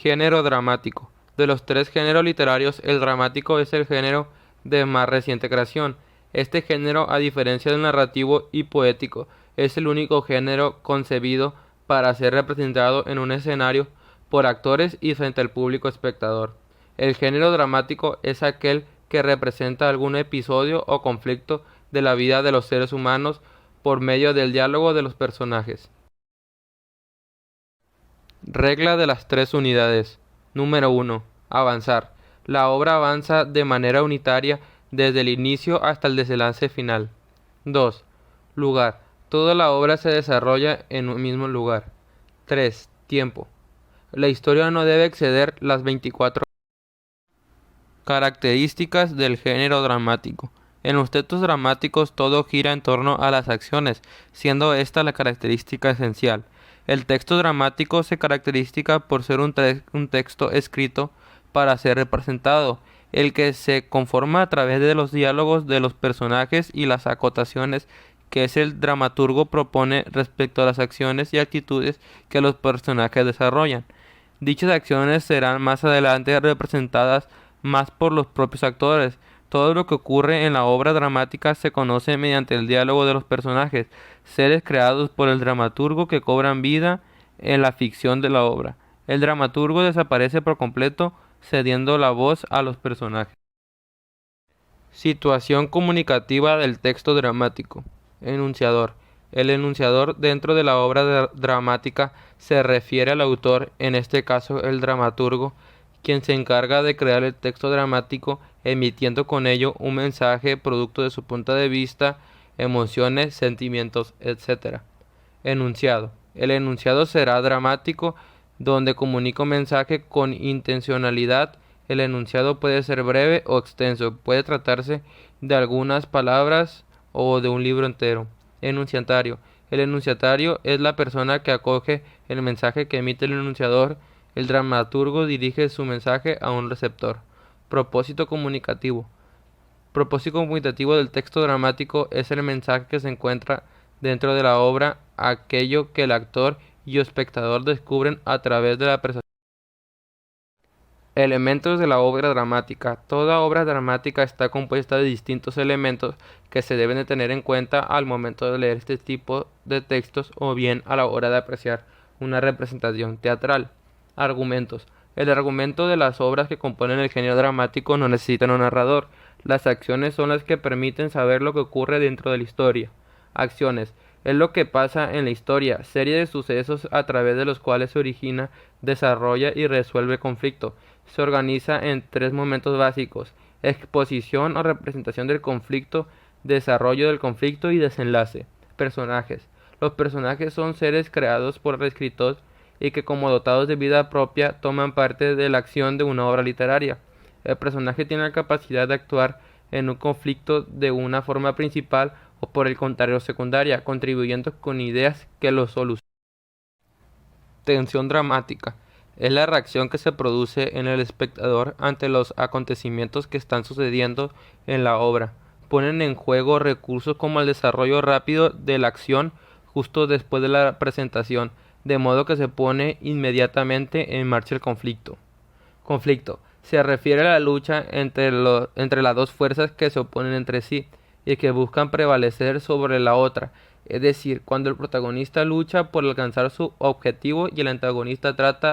Género dramático. De los tres géneros literarios, el dramático es el género de más reciente creación. Este género, a diferencia del narrativo y poético, es el único género concebido para ser representado en un escenario por actores y frente al público espectador. El género dramático es aquel que representa algún episodio o conflicto de la vida de los seres humanos por medio del diálogo de los personajes. Regla de las tres unidades. Número 1. Avanzar. La obra avanza de manera unitaria desde el inicio hasta el desenlace final. 2. Lugar. Toda la obra se desarrolla en un mismo lugar. 3. Tiempo. La historia no debe exceder las 24 horas. Características del género dramático. En los textos dramáticos todo gira en torno a las acciones, siendo esta la característica esencial. El texto dramático se caracteriza por ser un texto escrito para ser representado, el que se conforma a través de los diálogos de los personajes y las acotaciones que el dramaturgo propone respecto a las acciones y actitudes que los personajes desarrollan. Dichas acciones serán más adelante representadas más por los propios actores. Todo lo que ocurre en la obra dramática se conoce mediante el diálogo de los personajes, seres creados por el dramaturgo que cobran vida en la ficción de la obra. El dramaturgo desaparece por completo, cediendo la voz a los personajes. Situación comunicativa del texto dramático. Enunciador. El enunciador dentro de la obra dramática se refiere al autor, en este caso el dramaturgo, quien se encarga de crear el texto dramático, emitiendo con ello un mensaje producto de su punto de vista, emociones, sentimientos, etc. Enunciado. El enunciado será dramático, donde comunica un mensaje con intencionalidad. El enunciado puede ser breve o extenso, puede tratarse de algunas palabras o de un libro entero. Enunciatario. El enunciatario es la persona que acoge el mensaje que emite el enunciador. El dramaturgo dirige su mensaje a un receptor. Propósito comunicativo. Propósito comunicativo del texto dramático es el mensaje que se encuentra dentro de la obra, aquello que el actor y el espectador descubren a través de la percepción. Elementos de la obra dramática. Toda obra dramática está compuesta de distintos elementos que se deben de tener en cuenta al momento de leer este tipo de textos o bien a la hora de apreciar una representación teatral. Argumentos. El argumento de las obras que componen el género dramático no necesitan un narrador. Las acciones son las que permiten saber lo que ocurre dentro de la historia. Acciones. Es lo que pasa en la historia, serie de sucesos a través de los cuales se origina, desarrolla y resuelve conflicto. Se organiza en tres momentos básicos: exposición o representación del conflicto, desarrollo del conflicto y desenlace. Personajes. Los personajes son seres creados por el escritor y que como dotados de vida propia toman parte de la acción de una obra literaria. El personaje tiene la capacidad de actuar en un conflicto de una forma principal o por el contrario secundaria, contribuyendo con ideas que lo solucionan. Tensión dramática. Es la reacción que se produce en el espectador ante los acontecimientos que están sucediendo en la obra. Ponen en juego recursos como el desarrollo rápido de la acción justo después de la presentación, de modo que se pone inmediatamente en marcha el conflicto. Conflicto. Se refiere a la lucha entre las dos fuerzas que se oponen entre sí y que buscan prevalecer sobre la otra, es decir, cuando el protagonista lucha por alcanzar su objetivo y el antagonista trata